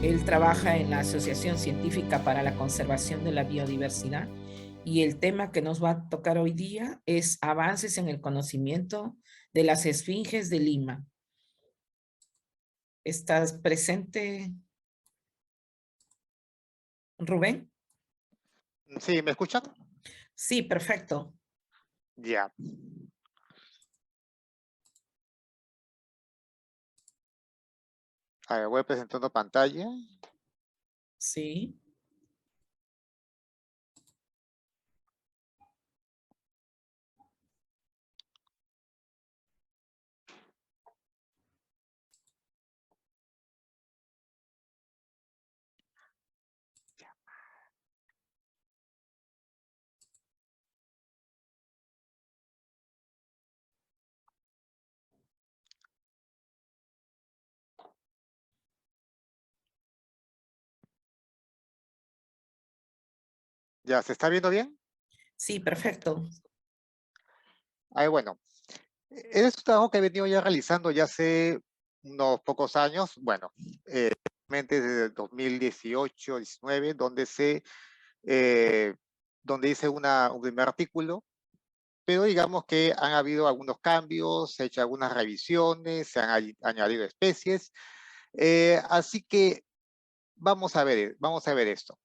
Él trabaja en la Asociación Científica para la Conservación de la Biodiversidad y el tema que nos va a tocar hoy día es avances en el conocimiento de las esfinges de Lima. ¿Estás presente, Rubén? Sí, ¿me escuchan? Sí, perfecto. Ya. A ver, voy presentando pantalla. Sí, ¿Ya se está viendo bien? sí, perfecto. Bueno, es un trabajo que he venido ya realizando ya hace unos pocos años, bueno, realmente desde el 2018, 19, eh, donde hice un primer artículo, pero digamos que han habido algunos cambios, se han hecho algunas revisiones, se han añadido especies, así que vamos a ver esto.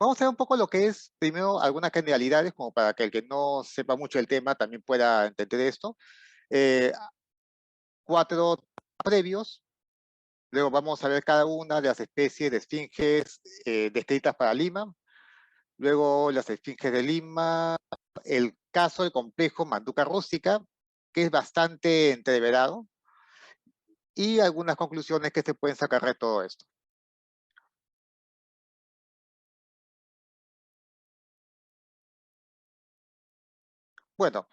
Vamos a ver un poco lo que es, primero, algunas generalidades, como para que el que no sepa mucho el tema también pueda entender esto. Eh, 4 previos, luego vamos a ver cada una de las especies de esfinges descritas para Lima, luego las esfinges de Lima, el caso del complejo Manduca rústica, que es bastante entreverado, y algunas conclusiones que se pueden sacar de todo esto. Bueno,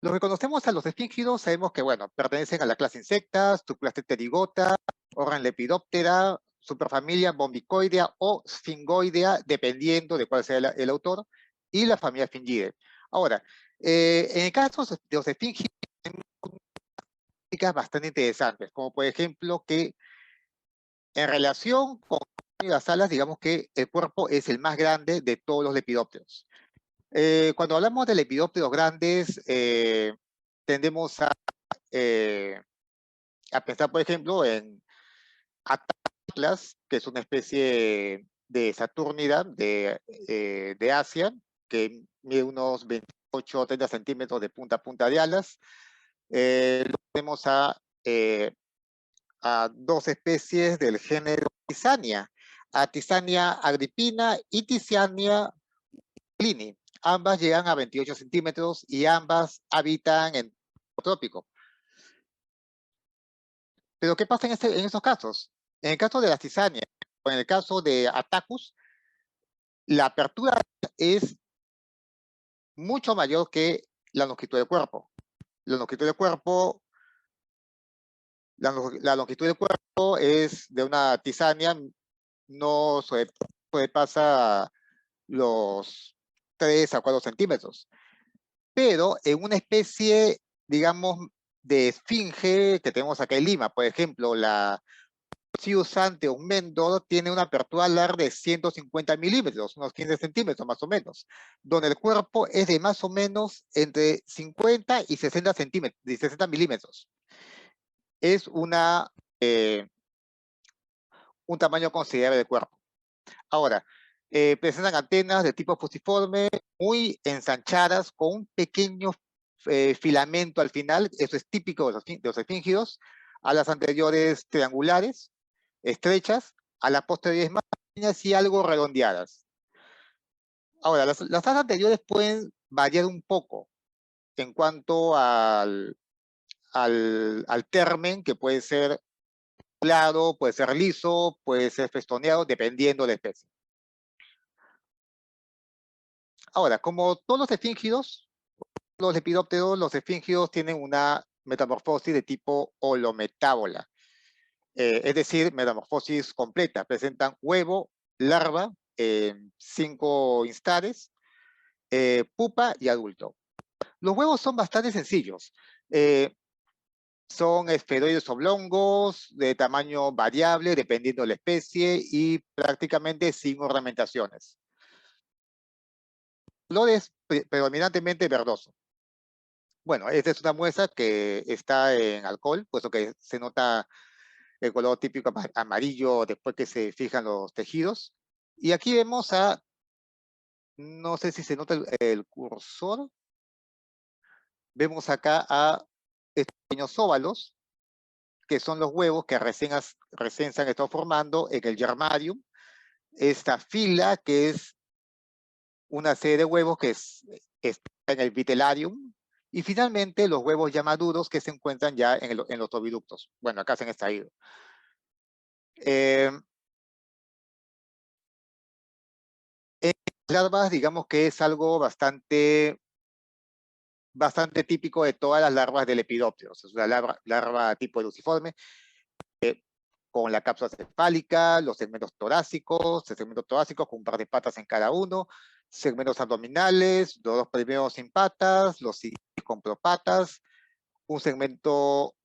los que conocemos a los esfíngidos sabemos que, bueno, pertenecen a la clase insectas, subclase Pterygota, orden Lepidoptera, superfamilia Bombicoidea o Sphingoidea, dependiendo de cuál sea el autor, y la familia Sphingidae. Ahora, en el caso de los esfíngidos, hay características bastante interesantes, como por ejemplo que en relación con las alas, digamos que el cuerpo es el más grande de todos los lepidópteros. Cuando hablamos de lepidópteros grandes, tendemos eh, a pensar, por ejemplo, en Atlas, que es una especie de Saturnida de Asia, que mide unos 28 o 30 centímetros de punta a punta de alas. Tenemos a 2 especies del género Tisania, a Tisania agrippina y Tisania plini. Ambas llegan a 28 centímetros y ambas habitan en trópico. Pero ¿qué pasa en esos casos? En el caso de la Tisania o en el caso de Attacus, la apertura es mucho mayor que la longitud del cuerpo. La longitud del cuerpo, la longitud del cuerpo es de una Tisania, no sobrepasa los 3 a 4 centímetros. Pero en una especie, digamos, de esfinge que tenemos acá en Lima, por ejemplo, la Ciusante o Mendor tiene una apertura alar de 150 milímetros, unos 15 centímetros más o menos, donde el cuerpo es de más o menos entre 50 y 60 centímetros, de 60 milímetros. Es un tamaño considerable del cuerpo. Ahora, presentan antenas de tipo fusiforme, muy ensanchadas, con un pequeño filamento al final, eso es típico de los esfíngidos, a las anteriores triangulares, estrechas, a las posteriores más pequeñas y algo redondeadas. Ahora, las alas anteriores pueden variar un poco en cuanto al termen, que puede ser claro, puede ser liso, puede ser festoneado, dependiendo de la especie. Ahora, como todos los esfíngidos, los lepidópteros, los esfíngidos tienen una metamorfosis de tipo holometábola, es decir, metamorfosis completa. Presentan huevo, larva, 5 instares, pupa y adulto. Los huevos son bastante sencillos. Son esferoides oblongos de tamaño variable dependiendo de la especie y prácticamente sin ornamentaciones. Colores predominantemente verdoso. Bueno, esta es una muestra que está en alcohol, puesto que se nota el color típico amarillo después que se fijan los tejidos. Y aquí vemos no sé si se nota el cursor, vemos acá a estos pequeños óvalos, que son los huevos que recién se han estado formando en el germarium. Esta fila, que es una serie de huevos que está en el vitellarium. Y finalmente los huevos ya maduros que se encuentran ya en los oviductos. Bueno, acá se han extraído. En larvas, digamos que es algo bastante típico de todas las larvas del Lepidoptero. Es una larva tipo luciforme, con la cápsula cefálica, los segmentos torácicos, el segmento torácico con un par de patas en cada uno, segmentos abdominales, los dos primeros sin patas, los siguientes con propatas, un segmento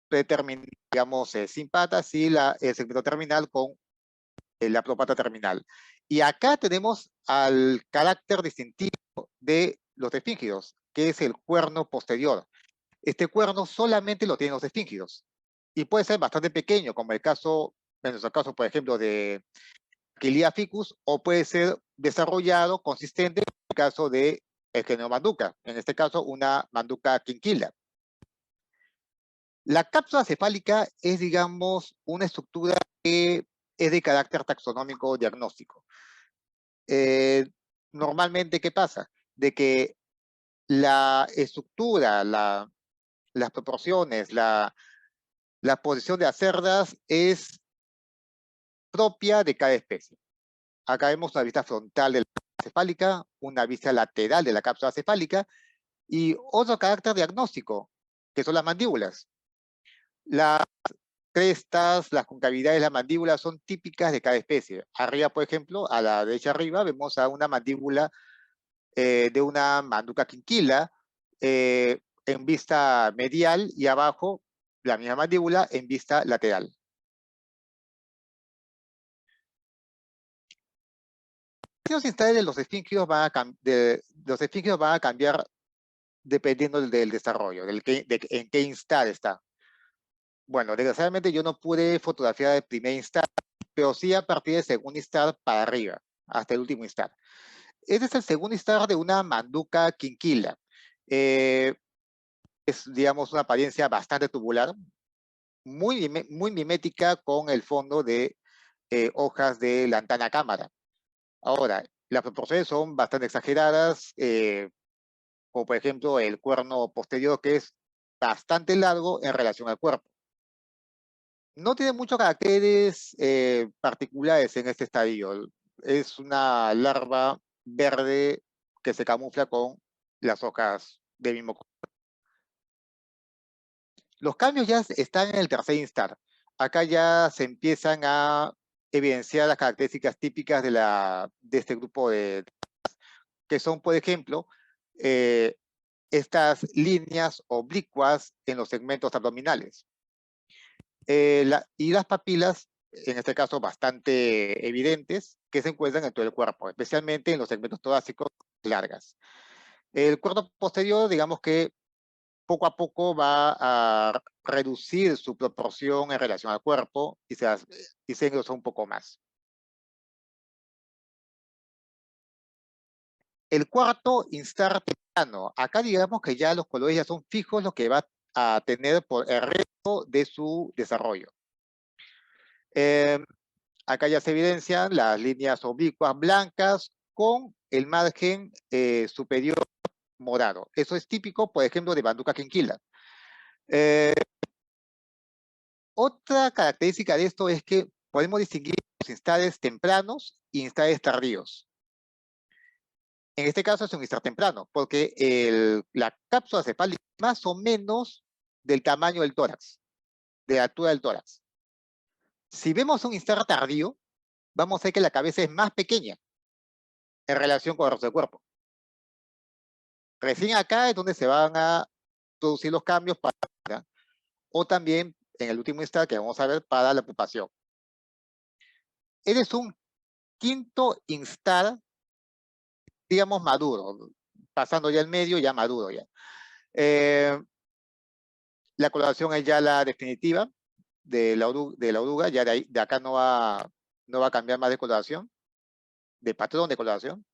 preterminal, digamos, sin patas, y el segmento terminal con la propata terminal. Y acá tenemos al carácter distintivo de los esfíngidos, que es el cuerno posterior. Este cuerno solamente lo tienen los esfíngidos y puede ser bastante pequeño, como en nuestro caso, por ejemplo, de Aquilia ficus, o puede ser desarrollado, consistente, en el caso de el género Manduca, en este caso una Manduca quinquila. La cápsula cefálica es, digamos, una estructura que es de carácter taxonómico diagnóstico. Normalmente, ¿qué pasa? De que la estructura, las proporciones, la posición de las cerdas es propia de cada especie. Acá vemos una vista frontal de la cápsula cefálica, una vista lateral de la cápsula cefálica y otro carácter diagnóstico, que son las mandíbulas. Las crestas, las concavidades de la mandíbula son típicas de cada especie. Arriba, por ejemplo, a la derecha arriba, vemos a una mandíbula de una Manduca quinquila en vista medial, y abajo la misma mandíbula en vista lateral. Los instares de los esfíngidos van a cambiar dependiendo del desarrollo, en qué instar está. Bueno, desgraciadamente yo no pude fotografiar el primer instar, pero sí a partir del segundo instar para arriba, hasta el último instar. Este es el segundo instar de una Manduca quinquila. Es, digamos, una apariencia bastante tubular, muy mimética con el fondo de hojas de lantana cámara. Ahora, las proporciones son bastante exageradas, como por ejemplo el cuerno posterior, que es bastante largo en relación al cuerpo. No tiene muchos caracteres particulares en este estadio. Es una larva verde que se camufla con las hojas del mismo color. Los cambios ya están en el tercer instar. Acá ya se empiezan a evidenciar las características típicas de este grupo que son, por ejemplo, estas líneas oblicuas en los segmentos abdominales. Y las papilas, en este caso bastante evidentes, que se encuentran en todo el cuerpo, especialmente en los segmentos torácicos largas. El cuerpo posterior, digamos que poco a poco va a reducir su proporción en relación al cuerpo y se engrosó un poco más. El cuarto instar temprano. Acá digamos que ya los colores ya son fijos, lo que va a tener por el resto de su desarrollo. Acá ya se evidencian las líneas oblicuas blancas con el margen superior morado. Eso es típico, por ejemplo, de Manduca quinquila. Otra característica de esto es que podemos distinguir los instares tempranos y instares tardíos. En este caso es un instar temprano, porque la cápsula cefálica es más o menos del tamaño del tórax, de la altura del tórax. Si vemos un instar tardío, vamos a ver que la cabeza es más pequeña en relación con el resto del cuerpo. Recién acá es donde se van a producir los cambios para o también, en el último instar que vamos a ver, para la pupación. Eres un quinto instar, digamos, maduro, pasando ya el medio, ya maduro ya. La coloración es ya la definitiva de la oruga, ya de acá no va a cambiar más de coloración, de patrón de coloración,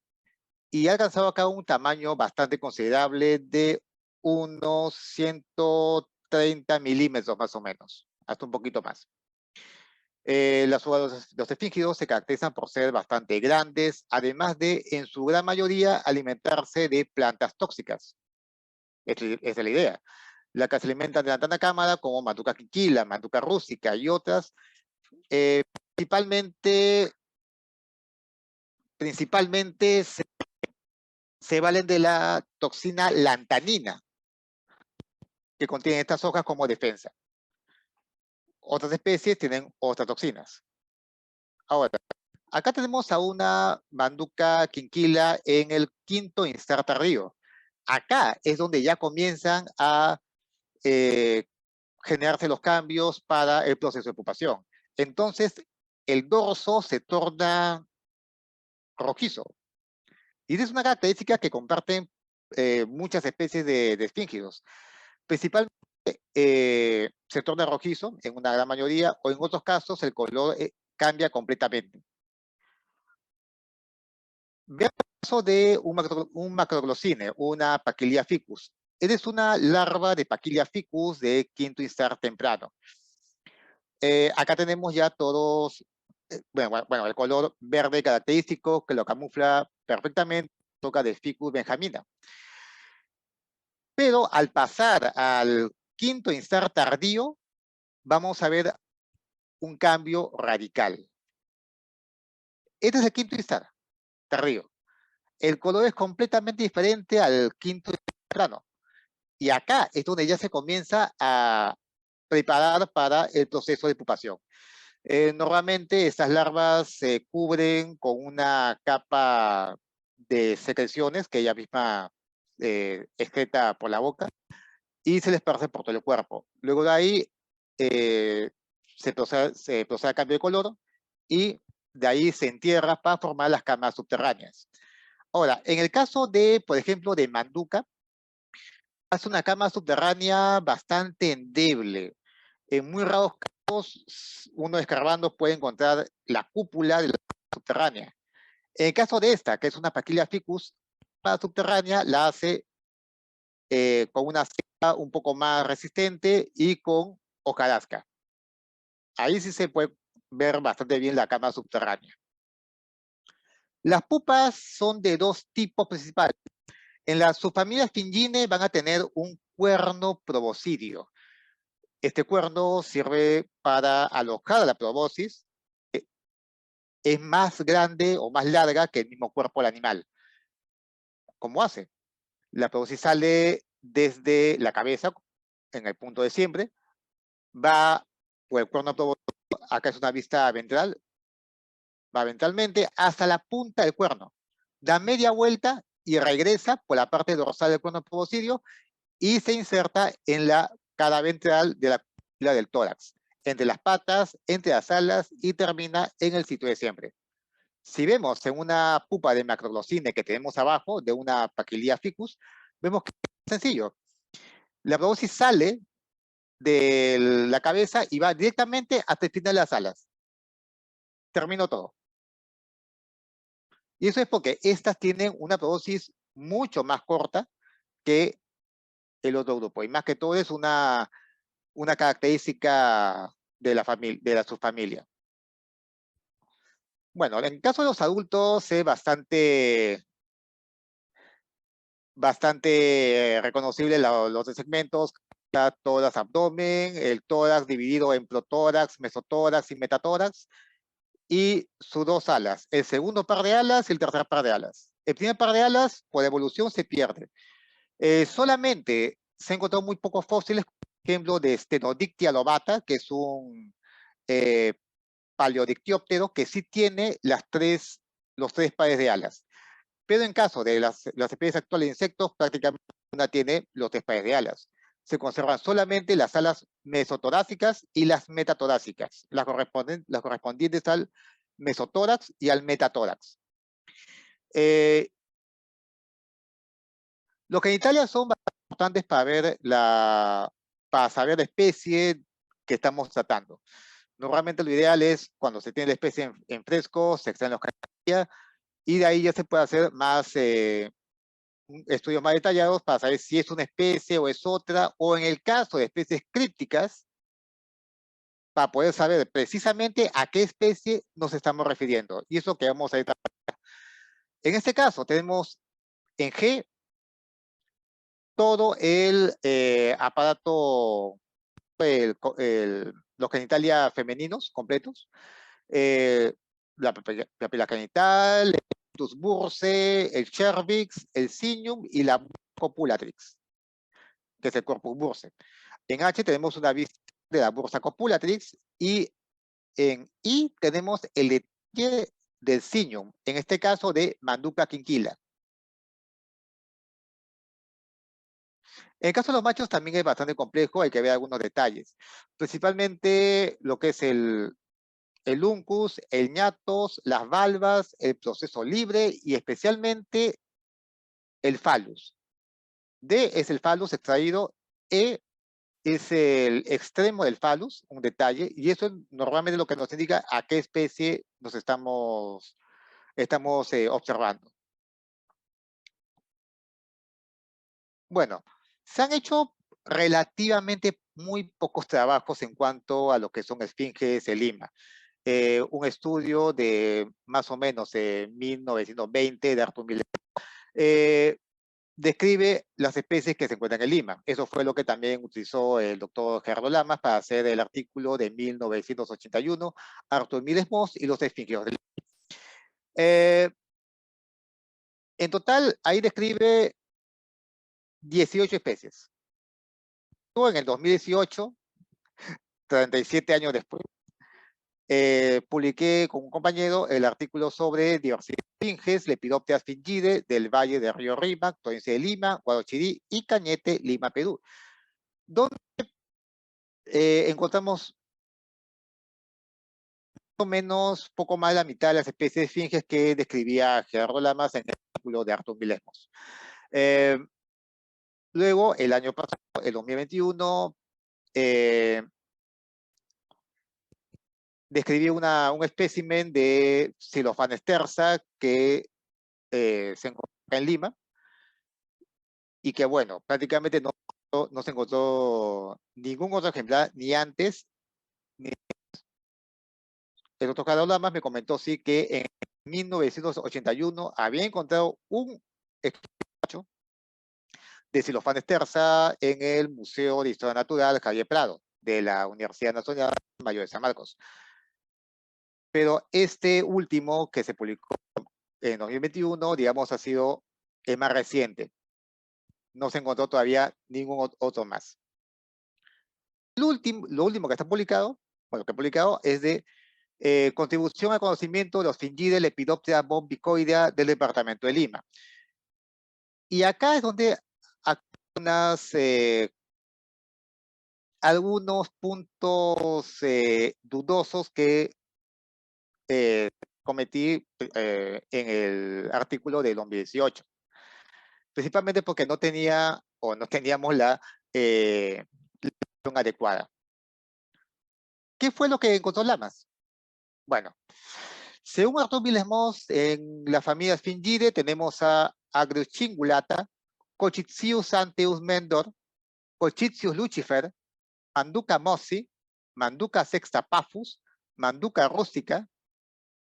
y ha alcanzado acá un tamaño bastante considerable de unos 130 milímetros más o menos, hasta un poquito más. Las uvas de los esfíngidos se caracterizan por ser bastante grandes, además de, en su gran mayoría, alimentarse de plantas tóxicas. Esa es la idea. La que se alimentan de la tana cámara, como Manduca quiquila, Manduca rústica y otras, principalmente se valen de la toxina lantanina, que contiene estas hojas como defensa. Otras especies tienen otras toxinas. Ahora, acá tenemos a una Manduca quinquila en el quinto instar tardío. Acá es donde ya comienzan a generarse los cambios para el proceso de pupación. Entonces, el dorso se torna rojizo. Y esa es una característica que comparten muchas especies de esfíngidos. Principalmente se torna rojizo en una gran mayoría, o en otros casos el color cambia completamente. Veamos el caso de un macroglossine, una Paquilia ficus. Es una larva de Paquilia ficus de quinto instar temprano. Acá tenemos ya todos, bueno, el color verde característico que lo camufla perfectamente, toca de Ficus benjamina. Pero al pasar al quinto instar tardío, vamos a ver un cambio radical. Este es el quinto instar tardío. El color es completamente diferente al quinto temprano. Y acá es donde ya se comienza a preparar para el proceso de pupación. Normalmente estas larvas se cubren con una capa de secreciones que ella misma excreta por la boca y se les esparce por todo el cuerpo. Luego de ahí se procede a cambio de color y de ahí se entierra para formar las camas subterráneas. Ahora, en el caso de, por ejemplo, de Manduca, hace una cama subterránea bastante endeble. En muy raros casos, uno escarbando puede encontrar la cúpula de la subterránea. En el caso de esta, que es una Paquilia ficus, la subterránea la hace con una cepa un poco más resistente y con hojarasca. Ahí sí se puede ver bastante bien la cama subterránea. Las pupas son de dos tipos principales. En la subfamilia Sphinginae van a tener un cuerno proboscideo. Este cuerno sirve para alojar la probosis. Es más grande o más larga que el mismo cuerpo del animal. ¿Cómo hace? La probosis sale desde la cabeza, en el punto de siempre, va por el cuerno proboscis, acá es una vista ventral, va ventralmente hasta la punta del cuerno, da media vuelta y regresa por la parte dorsal del cuerno proboscideo y se inserta en la cara ventral de la cúpula del tórax, entre las patas, entre las alas y termina en el sitio de siempre. Si vemos en una pupa de macroglossine que tenemos abajo, de una Paquilia ficus, vemos que es sencillo. La proboscis sale de la cabeza y va directamente hasta el final de las alas. Terminó todo. Y eso es porque estas tienen una proboscis mucho más corta que el otro grupo. Y más que todo es una característica de la subfamilia. Bueno, en el caso de los adultos es bastante reconocible los segmentos, tórax, abdomen, el tórax dividido en protórax, mesotórax y metatórax, y sus dos alas, el segundo par de alas y el tercer par de alas. El primer par de alas, por evolución, se pierde. Solamente se han encontrado muy pocos fósiles, por ejemplo, de Stenodictia lobata, que es un paleodictióptero que sí tiene los tres pares de alas. Pero en caso de las especies actuales de insectos, prácticamente una tiene los tres pares de alas. se conservan solamente las alas mesotorácicas y las metatorácicas, las correspondientes al mesotórax y al metatórax. Los genitalias son bastante importantes para saber la especie que estamos tratando. Normalmente lo ideal es cuando se tiene la especie en fresco, se extraen los genitalias y de ahí ya se puede hacer más estudios más detallados para saber si es una especie o es otra, o en el caso de especies crípticas, para poder saber precisamente a qué especie nos estamos refiriendo. Y eso que vamos a ver. En este caso tenemos en G todo el aparato, los genitales femeninos completos, la papila genital, el ductus bursae, el cervix, el cinium y la copulatrix, que es el corpus bursae. En H tenemos una vista de la bursa copulatrix y en I tenemos el detalle del cinium, en este caso de Manduca quinquila. En el caso de los machos también es bastante complejo, hay que ver algunos detalles. Principalmente lo que es el uncus, el ñatos, las valvas, el proceso libre y especialmente el falus. D es el falus extraído, E es el extremo del falus, un detalle, y eso es normalmente lo que nos indica a qué especie nos estamos observando. Bueno, se han hecho relativamente muy pocos trabajos en cuanto a lo que son esfinges de Lima. Un estudio de más o menos 1920 de Arthur Miller describe las especies que se encuentran en Lima. Eso fue lo que también utilizó el doctor Gerardo Lamas para hacer el artículo de 1981, Arthur Miles Moss y los esfingios de Lima. En total, ahí describe 18 especies. En el 2018, 37 años después, publiqué con un compañero el artículo sobre diversidad de esfinges, Lepidoptera sfingide, del Valle de Río Rímac, provincia de Lima, Guarochirí y Cañete, Lima, Perú, donde encontramos más o menos poco más de la mitad de las especies de esfinges que describía Gerardo Lamas en el artículo de Arthur Millesmos. Luego, el año pasado, el 2021, describí un espécimen de Xylophanes terza que se encuentra en Lima y que, bueno, prácticamente no se encontró ningún otro ejemplar ni antes ni el doctor Gerardo Lamas me comentó sí que en 1981 había encontrado un ejemplar de Xylophanes terza en el Museo de Historia Natural Javier Prado de la Universidad Nacional Mayor de San Marcos. Pero este último que se publicó en 2021, digamos, ha sido el más reciente. No se encontró todavía ningún otro más. Lo último que está publicado, bueno, que he publicado es de contribución al conocimiento de los Sfingidae Lepidoptera bombicoidea del departamento de Lima. Y acá es donde algunos puntos dudosos que cometí en el artículo del 2018. Principalmente porque no teníamos la información adecuada. ¿Qué fue lo que encontró Lamas? Bueno, según Arthur Millesmos, en la familia Sfingide tenemos a Agriuchingulata, Cochitzius anteus mendor, Cochitzius lucifer, Manduca mossi, Manduca sextapaphus, Manduca rustica,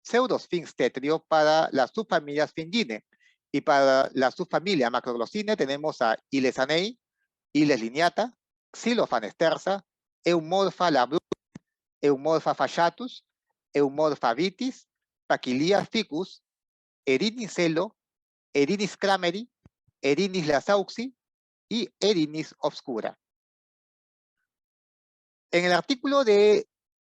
Pseudosphinx tetrio para la subfamilia Sphingine. Y para la subfamilia Macroglossine tenemos a Ilesanei, Iles lineata, Xylophanes terza, Eumorpha labru, Eumorpha fasciatus, Eumorpha vitis, Paquilia ficus, Erinis celo, Erinis crameri, Erinis lasauxi y Erinis obscura. En el artículo de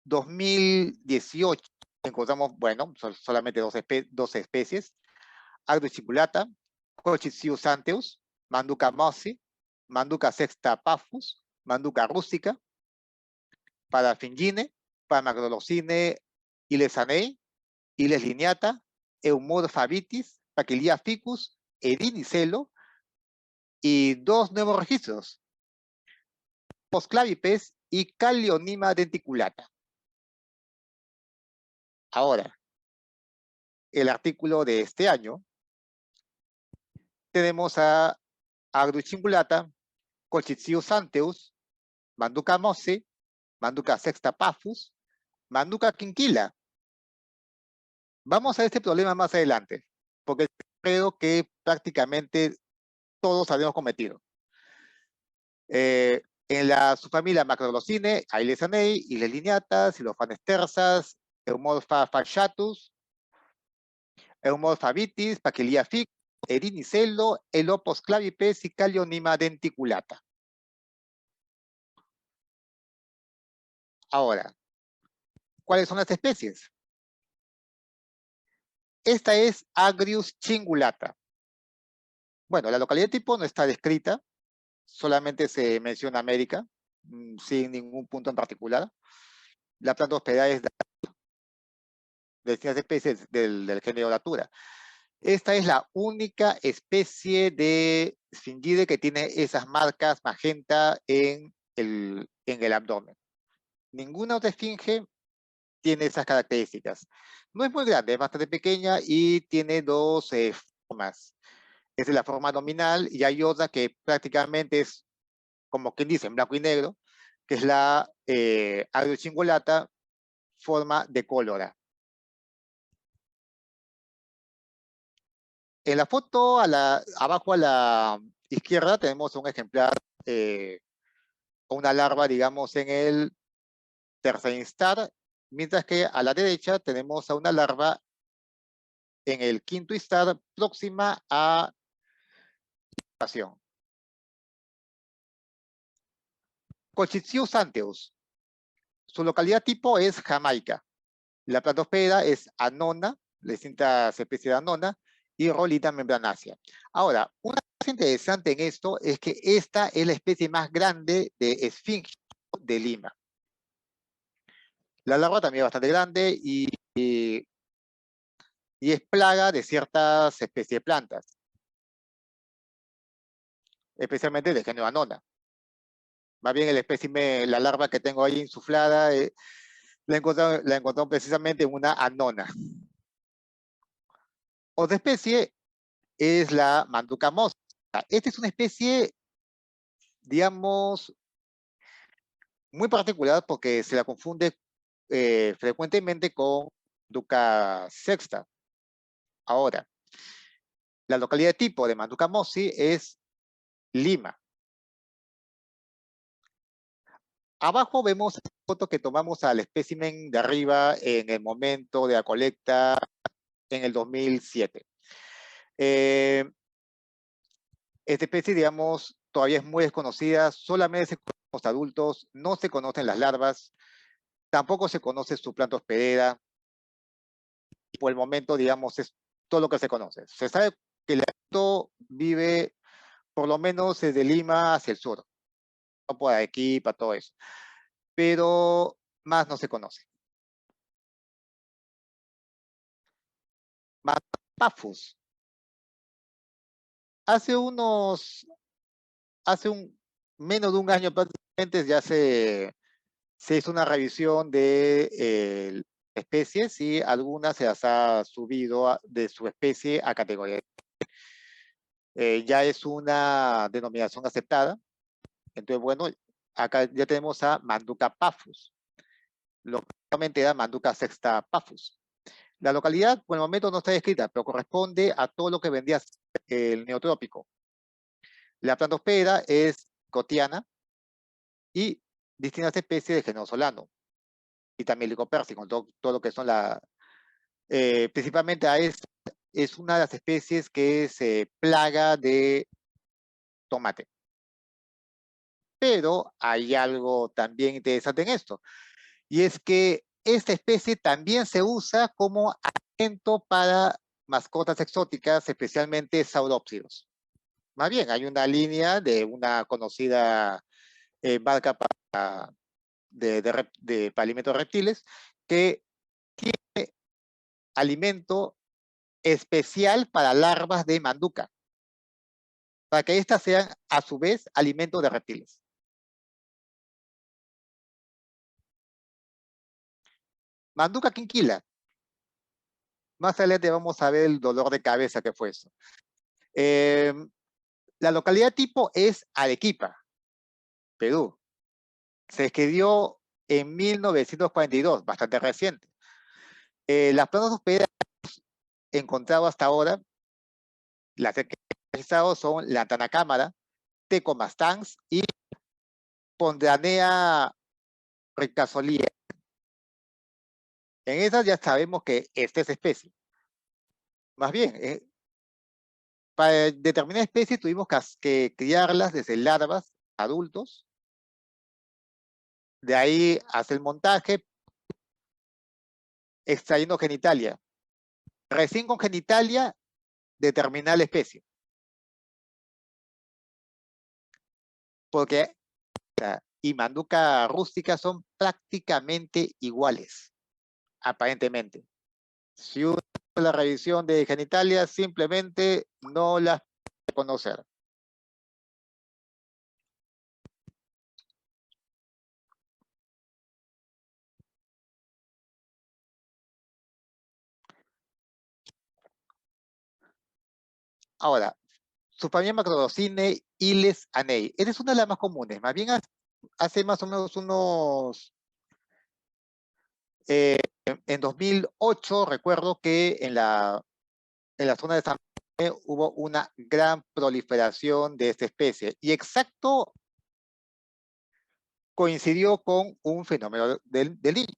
2018 encontramos, bueno, solamente dos especies, Agriuchingulata, Cochitzius anteus, Manduca mossi, Manduca sexta paffus, Manduca rustica, Parafingine, Parmagnolocine, Ilesanei, Iles lineata, Eumorpha vitis, Paquilia ficus, Edinicelo, y dos nuevos registros, Postclavipes y Calionima denticulata. Ahora, el artículo de este año, tenemos a Agrucingulata, Colchiccius anteus, Manduca mosse, Manduca sexta paffus, Manduca quinquila. Vamos a este problema más adelante, porque creo que prácticamente todos habíamos cometido. En la subfamilia Macrolocine, Ailesanei, Iles lineata, Silophanes tersas, Eumorpha fasciatus, Eumorpha vitis, Paquilia ficus, Erinicelo, Elopos clavipes y Calionima denticulata. Ahora, ¿cuáles son las especies? Esta es Agrius cingulata. Bueno, la localidad tipo no está descrita, solamente se menciona América, sin ningún punto en particular. La planta hospedada es de distintas especies del género Datura. Esta es la única especie de Sphingide que tiene esas marcas magenta en el abdomen. Ninguna otra esfinge tiene esas características. No es muy grande, es bastante pequeña y tiene dos formas. Es la forma nominal y hay otra que prácticamente es, como quien dice, en blanco y negro, que es la Agriocingulata, forma de cólora. En la foto, abajo a la izquierda, tenemos un ejemplar, una larva, digamos, en el tercer instar, mientras que a la derecha tenemos a una larva en el quinto instar próxima a pasión. Colchiccius anteus. Su localidad tipo es Jamaica. La plantosfera es Annona, distintas especies de Annona, y Rolita membranácea. Ahora, una cosa interesante en esto es que esta es la especie más grande de esfinge de Lima. La larva también es bastante grande y es plaga de ciertas especies de plantas, especialmente de género Annona. Más bien el espécimen, la larva que tengo ahí insuflada, la encontramos precisamente en una Annona. Otra especie es la Manduca mossa. Esta es una especie, digamos, muy particular porque se la confunde frecuentemente con Manduca sexta. Ahora, la localidad tipo de Manduca mossi es Lima. Abajo vemos la foto que tomamos al espécimen de arriba en el momento de la colecta en el 2007. Esta especie, digamos, todavía es muy desconocida, solamente se conocen los adultos, no se conocen las larvas, tampoco se conoce su planta hospedera. Por el momento, digamos, es todo lo que se conoce. Se sabe que el adulto vive por lo menos desde Lima hacia el sur, no por aquí, para todo eso. Pero más no se conoce. Paphos. Hace menos de un año prácticamente ya se hizo una revisión de especies y algunas se las ha subido de su especie a categoría. Ya es una denominación aceptada. Entonces, bueno, acá ya tenemos a Manduca paphos. Localmente era Manduca sexta paphos. La localidad, por el momento, no está descrita, pero corresponde a todo lo que vendría el neotrópico. La plantosfera es cotiana y distintas especies de género solano. Y también licopérsico, todo lo que son principalmente a esta es una de las especies que se plaga de tomate. Pero hay algo también interesante en esto, y es que esta especie también se usa como alimento para mascotas exóticas, especialmente saurópsidos. Más bien, hay una línea de una conocida marca para alimentos reptiles que tiene alimento especial para larvas de manduca, para que éstas sean a su vez alimentos de reptiles. Manduca quinquila. Más adelante vamos a ver el dolor de cabeza que fue eso. La localidad tipo es Arequipa, Perú. Se escribió en 1942, bastante reciente. Las plantas hospederas encontradas hasta ahora, las que he registrado son la Tanacámara, Tecomastans y Pondranea ricasolía. En esas ya sabemos que esta es especie. Más bien, para determinar especies tuvimos que criarlas desde larvas, adultos, de ahí hacer el montaje, extrayendo genitalia. Recién con genitalia, determinar la especie. Porque y manduca rústica son prácticamente iguales, aparentemente. Si uno hace la revisión de genitalia, simplemente no las puede conocer. Ahora, su familia Macrodocine, Iles anei. Esta es una de las más comunes. Más bien hace más o menos unos... en 2008 recuerdo que en la zona de San Pedro hubo una gran proliferación de esta especie. Y exacto coincidió con un fenómeno del niño.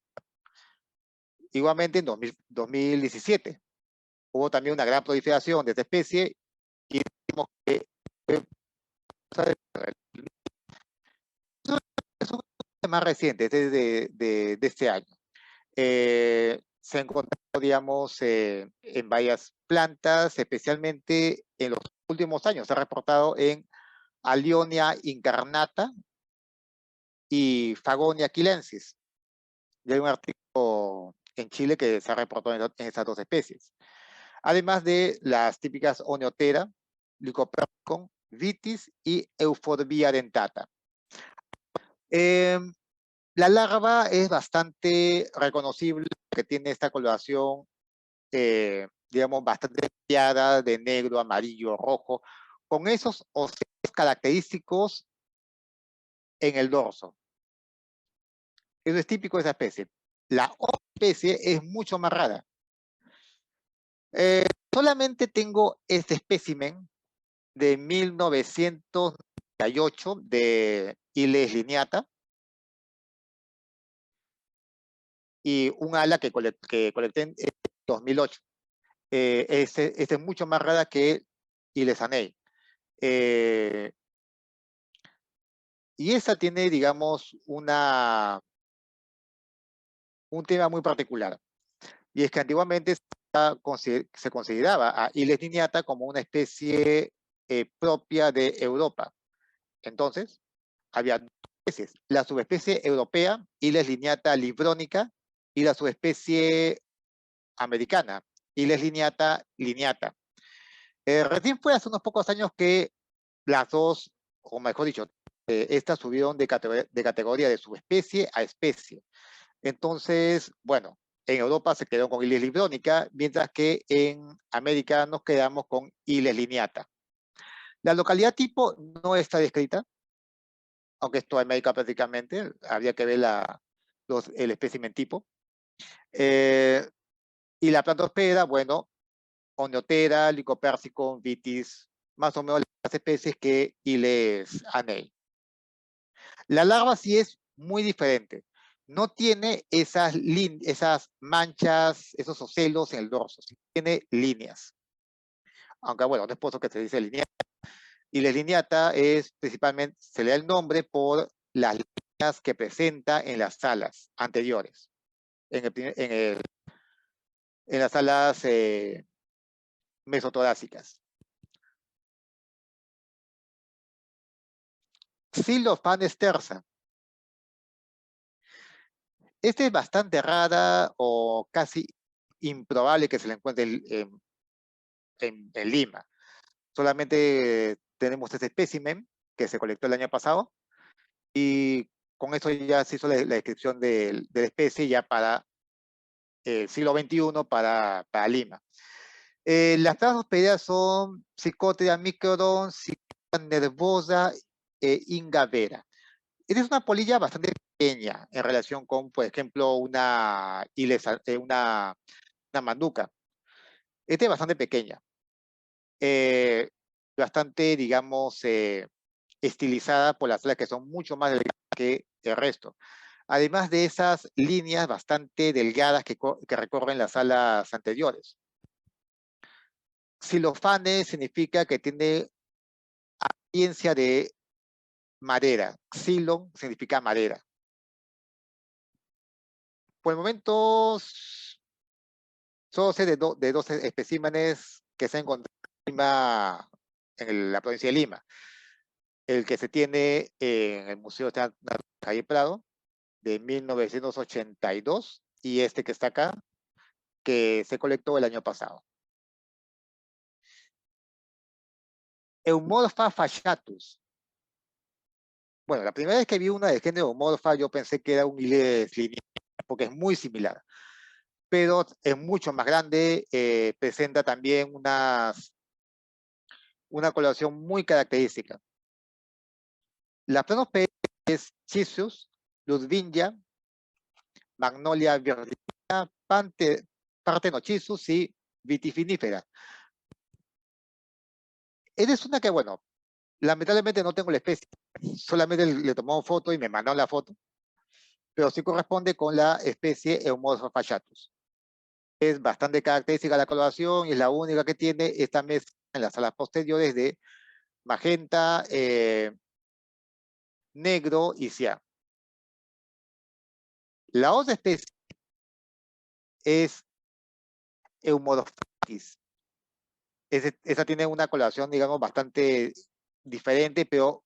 Igualmente en 2017 hubo también una gran proliferación de esta especie y vimos que es un más reciente, este de este año. Se encontró, digamos, en varias plantas, especialmente en los últimos años. Se ha reportado en Alionia incarnata y Fagonia quilensis. Y hay un artículo en Chile que se ha reportado en esas dos especies. Además de las típicas Oneotera, Lycoperdicon, Vitis y Euphorbia dentata. La larva es bastante reconocible, que tiene esta coloración, digamos, bastante variada de negro, amarillo, rojo, con esos ocelos característicos en el dorso. Eso es típico de esa especie. La otra especie es mucho más rara. Solamente tengo este espécimen de 1998 de Iles lineata y un ala que colecté en 2008. Este es mucho más rara que Iles anei. Y esa tiene, digamos, un tema muy particular. Y es que antiguamente se consideraba a Iles lineata como una especie propia de Europa. Entonces, había dos especies. La subespecie europea, Iles lineata librónica, y la subespecie americana, Iles lineata lineata. Recién fue hace unos pocos años que las dos, o mejor dicho, estas subieron de categoría de subespecie a especie. Entonces, bueno, en Europa se quedó con Iles librónica, mientras que en América nos quedamos con Iles lineata. La localidad tipo no está descrita, aunque es toda América prácticamente, habría que ver el espécimen tipo. Y la plantosfera, bueno, Oneotera, Lycopersicum, Vitis, más o menos las especies que Iles anei. La larva sí es muy diferente. No tiene esas manchas, esos ocelos en el dorso, sí tiene líneas. Aunque bueno, no es por eso que se dice lineata. Y la lineata es principalmente, se le da el nombre por las líneas que presenta en las alas anteriores, en las alas mesotorácicas. Xylophanes tersa. Este es bastante rara o casi improbable que se la encuentre en Lima. Solamente tenemos este espécimen que se colectó el año pasado y con eso ya se hizo la descripción de la especie ya para el siglo XXI para Lima. Las plantas hospederas son Psychotria microdon, Psychotria nervosa e Ingavera. Esta es una polilla bastante pequeña en relación con, por ejemplo, una manduca. Esta es bastante pequeña, eh, bastante, digamos, estilizada por las alas que son mucho más delgadas que el resto. Además de esas líneas bastante delgadas que recorren las alas anteriores. Xilofane significa que tiene apariencia de madera. Xilon significa madera. Por el momento, solo sé de 12 especímenes que se han encontrado en la provincia de Lima. El que se tiene en el Museo de Calle Prado de 1982 y este que está acá, que se colectó el año pasado. Eumorpha fasciatus. Bueno, la primera vez que vi una de género Eumorpha, yo pensé que era un Ilex lineal, porque es muy similar, pero es mucho más grande, presenta también una coloración muy característica. La planospecie es Chisius, Ludvingia, Magnolia virginia, Parthenochisius y Vitifinifera. Esta es una que, bueno, lamentablemente no tengo la especie, solamente le tomó foto y me mandó la foto, pero sí corresponde con la especie Eumorpha fasciatus. Es bastante característica la coloración y es la única que tiene esta mezcla en las alas posteriores de magenta, negro y cian. La otra especie es Eumorphatis. Esa tiene una coloración, digamos, bastante diferente, pero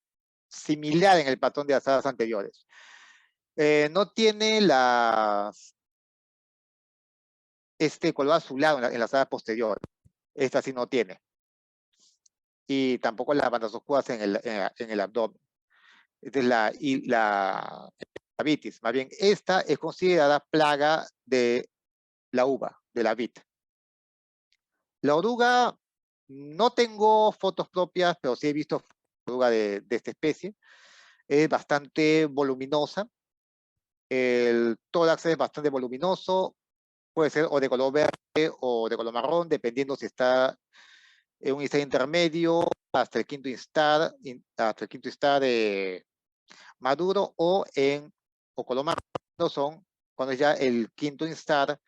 similar en el patrón de las alas anteriores. No tiene este color azulado en las alas posteriores. Esta sí no tiene. Y tampoco las bandas oscuras en el abdomen. Esta es la vitis. Más bien, esta es considerada plaga de la uva, de la vid. La oruga, no tengo fotos propias, pero sí he visto oruga de esta especie. Es bastante voluminosa. El tórax es bastante voluminoso. Puede ser o de color verde o de color marrón, dependiendo si está en un instar intermedio hasta el quinto instar maduro o color marrón son cuando ya el quinto instar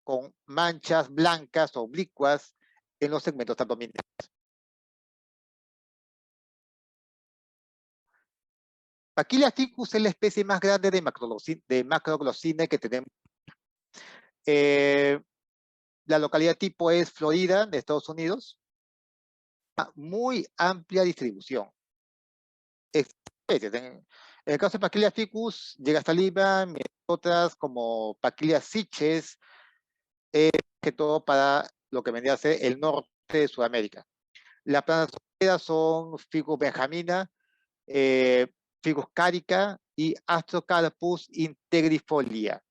con manchas blancas o oblicuas en los segmentos abdominales. Paquilia ficus es la especie más grande de macroglossina que tenemos. La localidad tipo es Florida, de Estados Unidos. Muy amplia distribución. En el caso de Paquilia ficus, llega hasta Lima, otras como Paquilia siches, que todo para lo que vendría a ser el norte de Sudamérica. Las plantas son Ficus benjamina, Ficus carica y Astrocarpus integrifolia.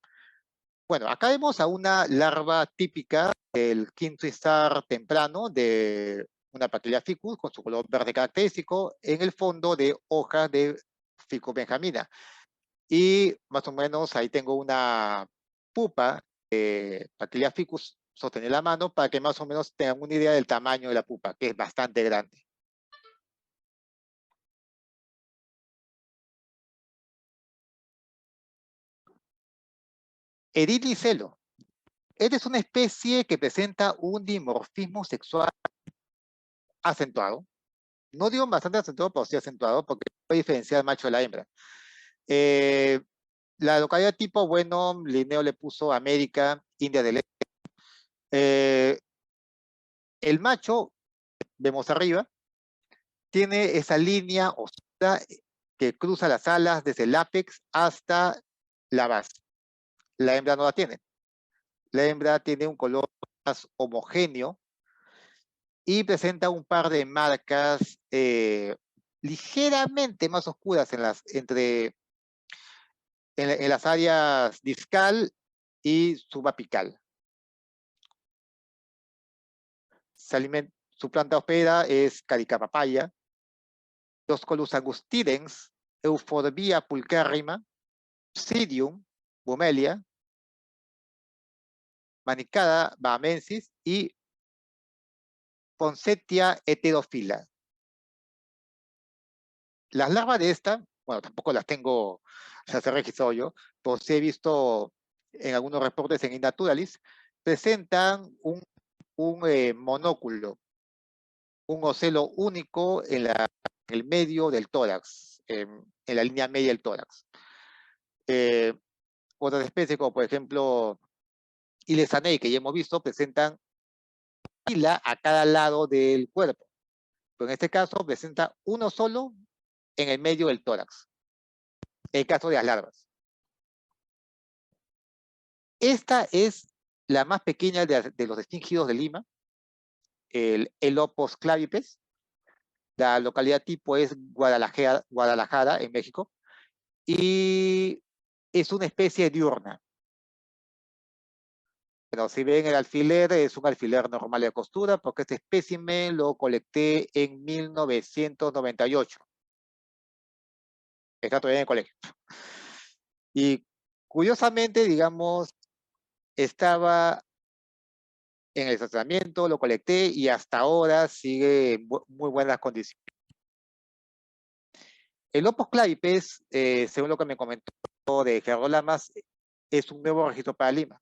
Bueno, acá vemos a una larva típica del quinto instar temprano de una Paquilia ficus con su color verde característico en el fondo de hojas de Ficus benjamina. Y más o menos ahí tengo una pupa de Paquilia ficus sostener la mano para que más o menos tengan una idea del tamaño de la pupa, que es bastante grande. Erilicelo. Esta es una especie que presenta un dimorfismo sexual acentuado. No digo bastante acentuado, pero sí acentuado, porque puede diferenciar al macho de la hembra. La localidad tipo, bueno, Linneo le puso América, India del Este. El macho, vemos arriba, tiene esa línea oscura que cruza las alas desde el ápex hasta la base. La hembra no la tiene. La hembra tiene un color más homogéneo y presenta un par de marcas ligeramente más oscuras en las áreas discal y subapical. Su planta hospeda es Caricapapaya. Los Colus Euphorbia pulcherrima, Psidium, Bumelia, Manicada bahamensis y Poinsettia heterofila. Las larvas de esta, bueno, tampoco las tengo, las he registrado yo, pero sí he visto en algunos reportes en Innaturalis, presentan un monóculo, un ocelo único en el medio del tórax, en la línea media del tórax. Otras especies, como por ejemplo Ilesanei, que ya hemos visto, presentan fila a cada lado del cuerpo. Pero en este caso presenta uno solo en el medio del tórax. El caso de las larvas. Esta es la más pequeña de los esfingidos de Lima, el Elopus clavipes. La localidad tipo es Guadalajara, en México, y es una especie diurna. Pero si ven el alfiler, es un alfiler normal de costura, porque este espécimen lo colecté en 1998. Está todavía en el colegio. Y curiosamente, digamos, estaba en el estacionamiento, lo colecté y hasta ahora sigue en muy buenas condiciones. El Opus clavipes, según lo que me comentó de Gerardo Lamas, es un nuevo registro para Lima.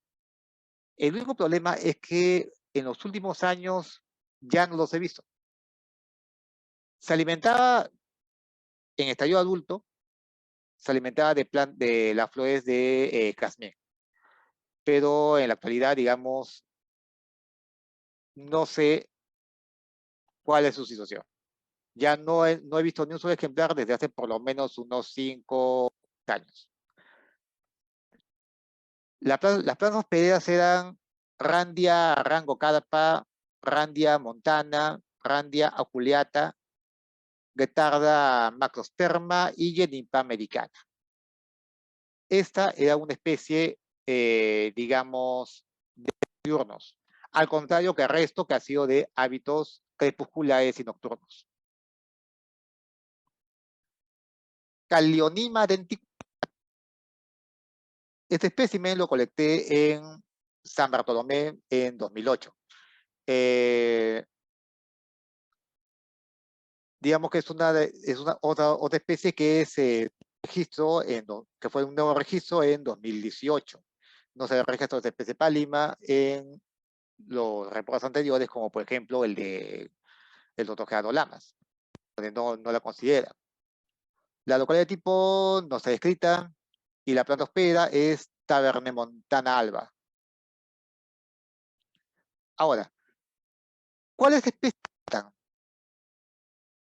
El único problema es que en los últimos años ya no los he visto. Se alimentaba en estadio adulto, se alimentaba de las flores de jazmín. Pero en la actualidad, digamos, no sé cuál es su situación. Ya no he visto ni un solo ejemplar desde hace por lo menos unos 5 años. Las plantas hospederas eran Randia rangocarpa, Randia montana, Randia aculeata, Guetarda macrosperma y Genimpa americana. Esta era una especie, digamos, de diurnos, al contrario que el resto que ha sido de hábitos crepusculares y nocturnos. Calionima denticula. Este espécimen lo colecté en San Bartolomé en 2008. Digamos que es otra especie que se registró que fue un nuevo registro en 2018. No se registró esta especie para Lima en los reportes anteriores, como por ejemplo el doctor Gerardo Lamas, donde no la considera. La localidad de tipo no está descrita y la planta hospeda es Tabernemontana alba. Ahora, ¿cuáles especies están?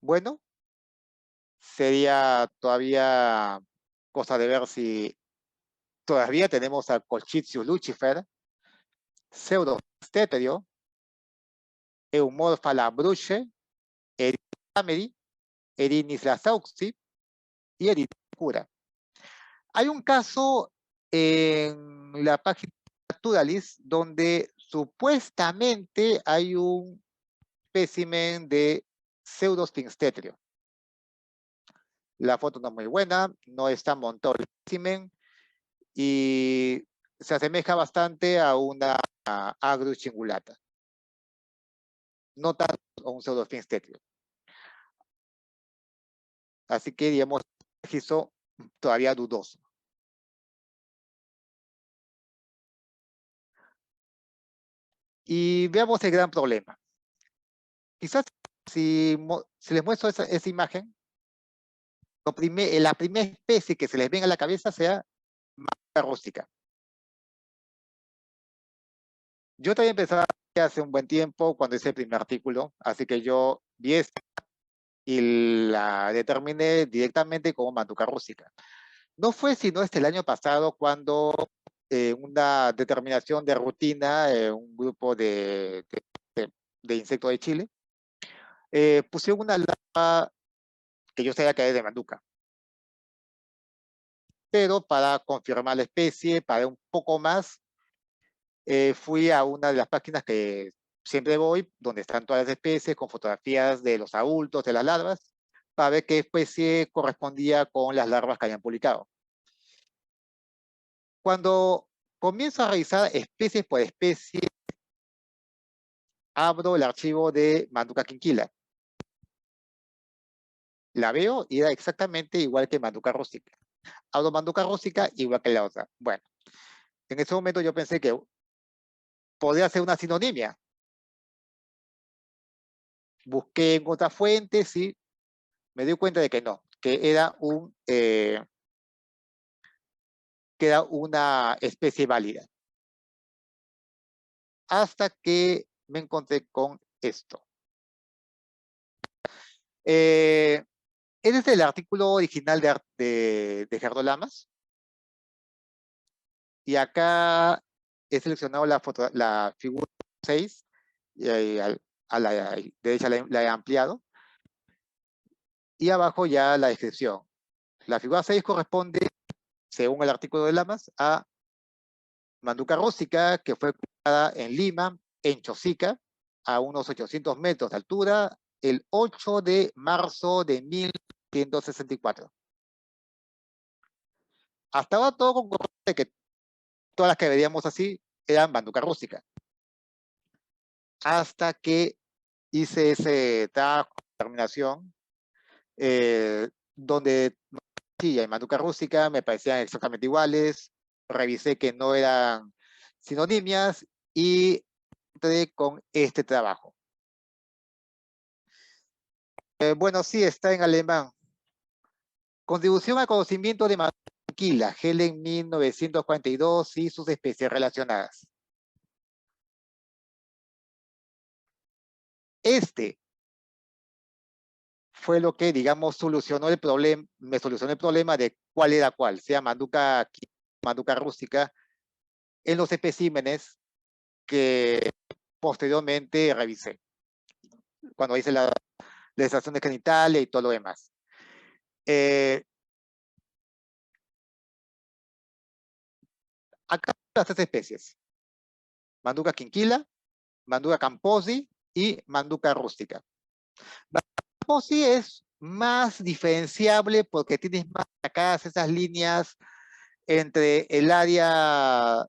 Bueno, sería todavía cosa de ver si todavía tenemos a Colchictius lucifer, Pseudosteterio, Eumorpha labruche, Eritameri, Erinis lasauxi y Eritacura. Hay un caso en la página de Naturalis donde supuestamente hay un espécimen de Pseudosphinxtetrio. La foto no es muy buena, no está montado el espécimen y se asemeja bastante a una Agrus cingulata. No tanto a un Pseudosphinxtetrio. Así que, digamos, registro todavía dudoso. Y veamos el gran problema. Quizás si les muestro esa imagen, la primera especie que se les venga a la cabeza sea Maca rústica. Yo también pensaba hace un buen tiempo cuando hice el primer artículo, así que yo vi esta y la determiné directamente como Manduca rústica. No fue sino el año pasado cuando una determinación de rutina, un grupo de insectos de Chile, pusieron una larva que yo sabía que era de Manduca. Pero para confirmar la especie, para un poco más, fui a una de las páginas que siempre voy, donde están todas las especies, con fotografías de los adultos, de las larvas, para ver qué especie correspondía con las larvas que habían publicado. Cuando comienzo a revisar especie por especie, abro el archivo de Manduca quinquila. La veo y era exactamente igual que Manduca rústica. Abro Manduca rústica igual que la otra. Bueno, en ese momento yo pensé que podría ser una sinonimia. Busqué en otras fuentes y me di cuenta de que no, que era una especie válida. Hasta que me encontré con esto. Este es el artículo original de Gerardo Lamas. Y acá he seleccionado la figura 6 y a la derecha la he ampliado. Y abajo ya la descripción. La figura 6 corresponde, según el artículo de Lamas, a Manduca rústica, que fue creada en Lima, en Chosica, a unos 800 metros de altura, el 8 de marzo de 1164. Hasta ahora todo concordaba de que todas las que veíamos así eran Manduca rústica. Hasta que hice ese trabajo de determinación, donde Chilla y Manduca rústica me parecían exactamente iguales, revisé que no eran sinonimias y entré con este trabajo. Bueno, sí, está en alemán. Contribución al conocimiento de Manduca, Helen 1942 y sus especies relacionadas. Este fue lo que, digamos, me solucionó el problema de cuál era cuál, sea Manduca rústica, en los especímenes que posteriormente revisé, cuando hice la extracción de genitalia y todo lo demás. Acá las tres especies: Manduca quinquila, Manduca camposi y Manduca rústica. Camposi es más diferenciable porque tienes más marcadas esas líneas entre el área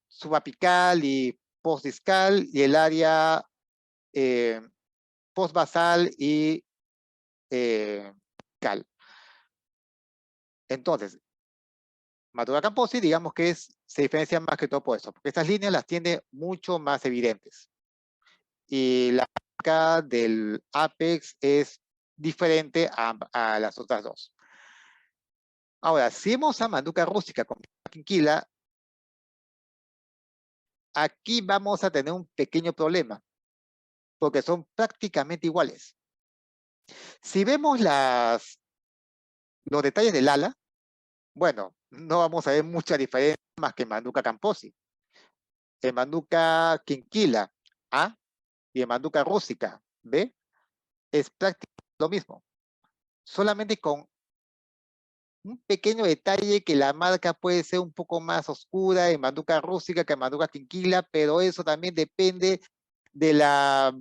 subapical y postdiscal y el área postbasal y cal. Entonces, Manduca camposi, digamos que se diferencia más que todo por eso, porque estas líneas las tiene mucho más evidentes. Y la marca del apex es diferente a las otras dos. Ahora, si vemos a Manduca rústica con quinquila, aquí vamos a tener un pequeño problema, porque son prácticamente iguales. Si vemos los detalles del ala, bueno, no vamos a ver mucha diferencia más que en Manduca camposi. En Manduca quinquila, A, y en Manduca rústica, B, es prácticamente lo mismo. Solamente con un pequeño detalle que la marca puede ser un poco más oscura en Manduca rústica que en Manduca quinquila, pero eso también depende de la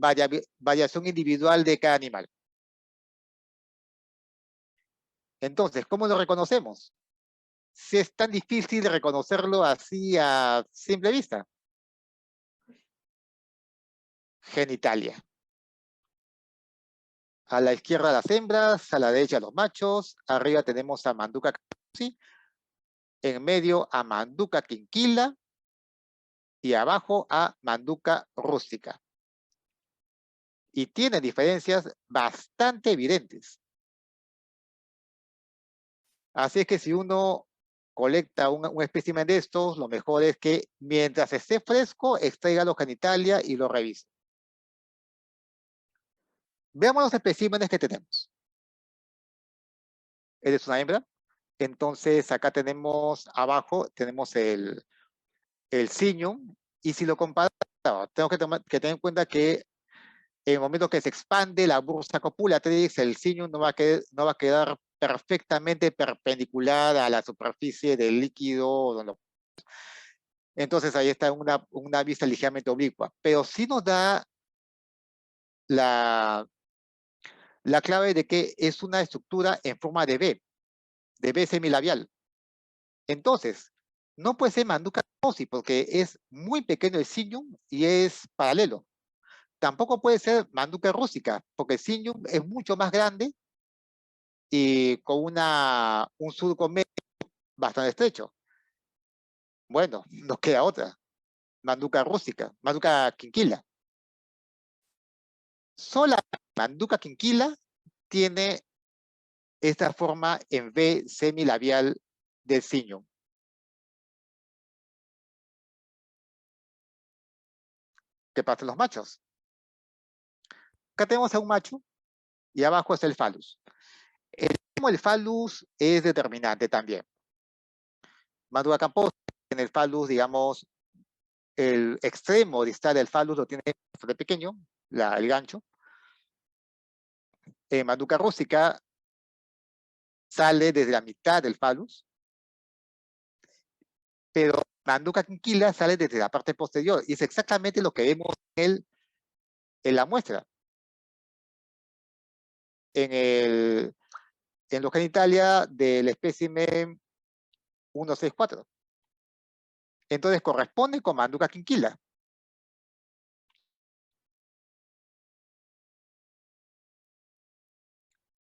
variación individual de cada animal. Entonces, ¿cómo lo reconocemos? Si es tan difícil reconocerlo así a simple vista. Genitalia. A la izquierda las hembras, a la derecha los machos, arriba tenemos a Manduca camposi, en medio a Manduca quinquila y abajo a Manduca rústica. Y tiene diferencias bastante evidentes. Así es que si uno colecta un espécimen de estos, lo mejor es que mientras esté fresco, extraiga los genitalia y lo revise. Veamos los especímenes que tenemos. Esta es una hembra. Entonces, acá tenemos, abajo, tenemos el signum. Y si lo comparamos, tengo que tener en cuenta que en el momento que se expande la bursa copulatrix, el signum no va a quedar perfectamente perpendicular a la superficie del líquido. Entonces ahí está una vista ligeramente oblicua. Pero sí nos da la clave de que es una estructura en forma de B semilabial. Entonces, no puede ser Manduca Rossi porque es muy pequeño el signum y es paralelo. Tampoco puede ser Manduca rústica porque el signum es mucho más grande y con un surco medio bastante estrecho. Bueno, nos queda otra. Manduca rústica, Manduca quinquila. Sola Manduca quinquila tiene esta forma en V semilabial del signum. ¿Qué pasa en los machos? Acá tenemos a un macho y abajo es el falus. El falus es determinante también. Manduca camposa en el falus, digamos, el extremo distal del falus lo tiene bastante pequeño, el gancho. Manduca rústica sale desde la mitad del falus, pero Manduca quinquila sale desde la parte posterior y es exactamente lo que vemos en la muestra. En los genitalia del espécimen 164. Entonces corresponde con Manduca quinquila.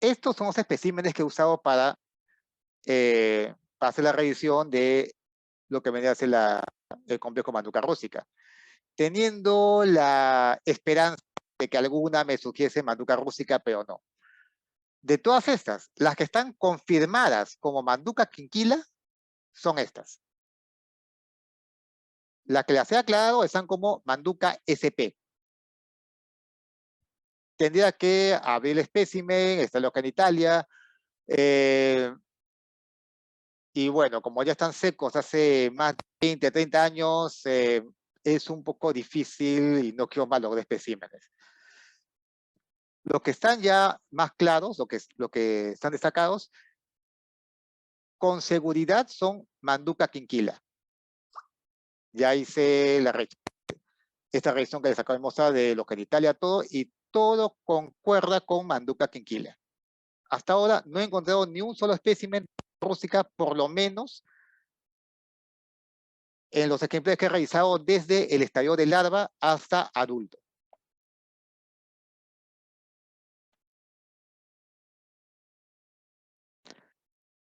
Estos son los especímenes que he usado para hacer la revisión de lo que vendría a ser el complejo Manduca rústica, teniendo la esperanza de que alguna me surgiese Manduca rústica, pero no. De todas estas, las que están confirmadas como Manduca quinquila son estas. Las que las he aclarado están como Manduca SP. Tendría que abrir el espécimen, está en genitalia, y bueno, como ya están secos hace más de 20, 30 años, es un poco difícil y no quiero malograr especímenes. Los que están ya más claros, lo que están destacados, con seguridad son Manduca quinquila. Ya hice esta revisión que les acabo de mostrar de los genitalia, todo, y todo concuerda con Manduca quinquila. Hasta ahora no he encontrado ni un solo espécimen rústica, por lo menos en los ejemplares que he realizado desde el estadio de larva hasta adulto.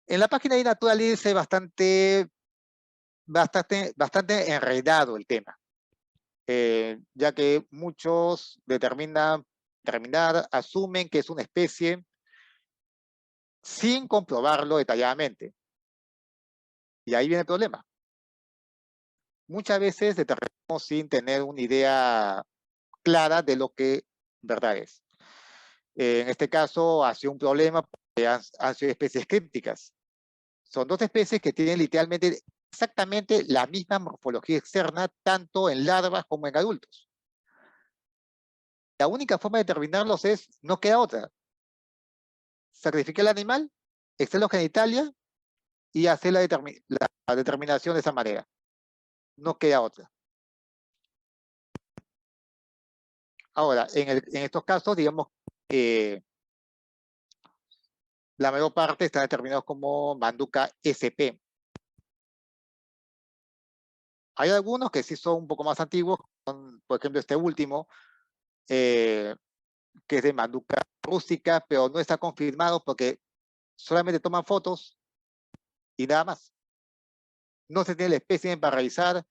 En la página de Naturalis es bastante enredado el tema, ya que muchos asumen que es una especie sin comprobarlo detalladamente. Y ahí viene el problema. Muchas veces determinamos sin tener una idea clara de lo que en verdad es. En este caso ha sido un problema porque han sido especies crípticas. Son dos especies que tienen literalmente exactamente la misma morfología externa, tanto en larvas como en adultos. La única forma de determinarlos no queda otra. Sacrificar el animal, extraer los genitalia y hacer la determinación de esa manera. No queda otra. Ahora, en estos casos, digamos que la mayor parte está determinados como Manduca SP. Hay algunos que sí son un poco más antiguos, por ejemplo, este último, que es de Manduca rústica, pero no está confirmado porque solamente toman fotos y nada más. No se tiene la especie para revisar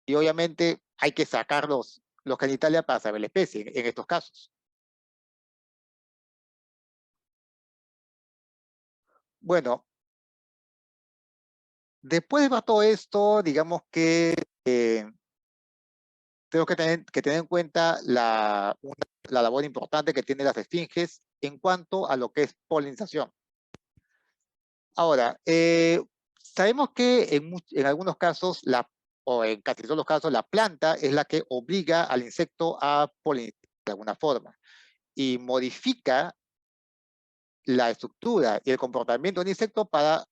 y obviamente hay que sacar los genitalia para saber la especie en estos casos. Bueno, después de todo esto, digamos que tenemos que tener en cuenta la labor importante que tienen las esfinges en cuanto a lo que es polinización. Ahora, sabemos que en algunos casos, o en casi todos los casos, la planta es la que obliga al insecto a polinizar de alguna forma y modifica la estructura y el comportamiento del insecto para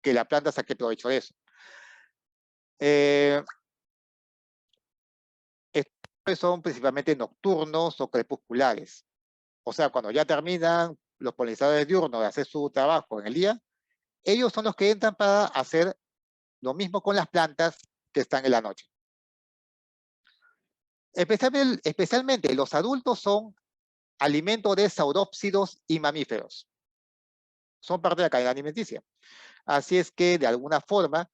que la planta saque provecho de eso. Estos son principalmente nocturnos o crepusculares. O sea, cuando ya terminan los polinizadores diurnos de hacer su trabajo en el día, ellos son los que entran para hacer lo mismo con las plantas que están en la noche. Especialmente los adultos son alimento de saurópsidos y mamíferos. Son parte de la cadena alimenticia. Así es que de alguna forma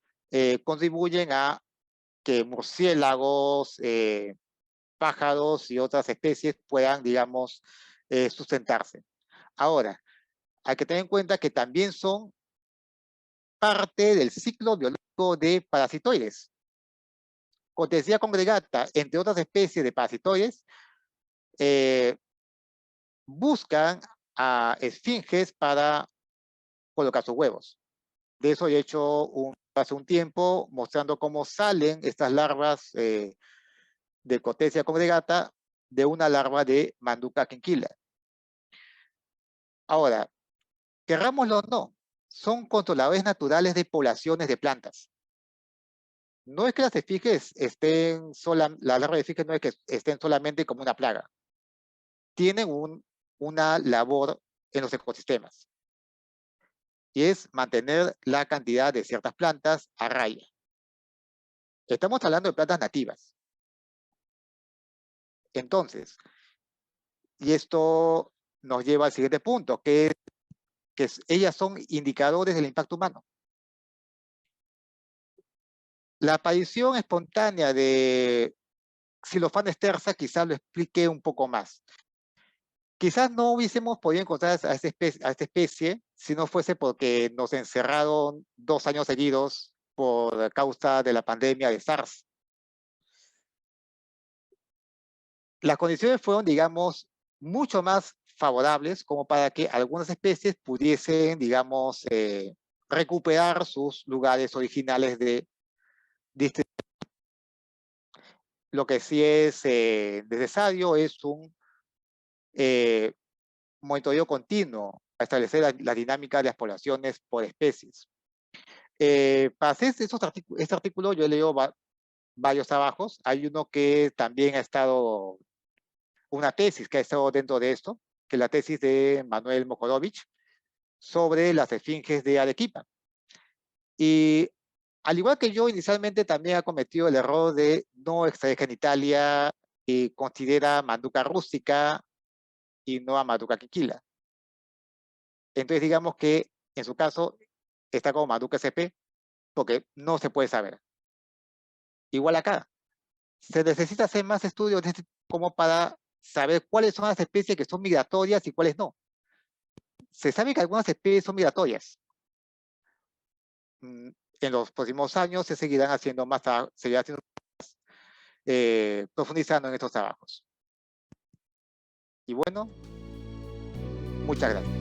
contribuyen a que murciélagos, pájaros y otras especies puedan, digamos, sustentarse. Ahora, hay que tener en cuenta que también son parte del ciclo biológico de parasitoides. Cortesía congregata, entre otras especies de parasitoides, buscan a esfinges para colocar sus huevos. De eso he hecho hace un tiempo, mostrando cómo salen estas larvas de Cortesia congregata de una larva de Manduca quinquila. Ahora, querrámoslo o no, son controladores naturales de poblaciones de plantas. No es que las esfinges estén las larvas de esfinges no es que estén solamente como una plaga. Tienen una labor en los ecosistemas. Y es mantener la cantidad de ciertas plantas a raya. Estamos hablando de plantas nativas. Entonces, y esto nos lleva al siguiente punto, que ellas son indicadores del impacto humano. La aparición espontánea de Xylophanes tersa quizás lo explique un poco más. Quizás no hubiésemos podido encontrar a esta especie si no fuese porque nos encerraron 2 años seguidos por causa de la pandemia de SARS. Las condiciones fueron, digamos, mucho más favorables como para que algunas especies pudiesen, digamos, recuperar sus lugares originales de distribución. Lo que sí es necesario es un monitoreo continuo a establecer la dinámica de las poblaciones por especies. Para hacer este artículo yo he leído varios trabajos. Hay uno que también ha estado, una tesis que ha estado dentro de esto, que es la tesis de Manuel Mokorovich sobre las esfinges de Arequipa. Y al igual que yo, inicialmente también ha cometido el error de no extraer genitalia y considera Manduca rústica y no a Manduca quinquila. Entonces digamos que en su caso está como Manduca sp porque no se puede saber. Igual acá, se necesita hacer más estudios de como para saber cuáles son las especies que son migratorias y cuáles no. Se sabe que algunas especies son migratorias. En los próximos años se seguirán haciendo más, profundizando en estos trabajos. Y bueno, muchas gracias.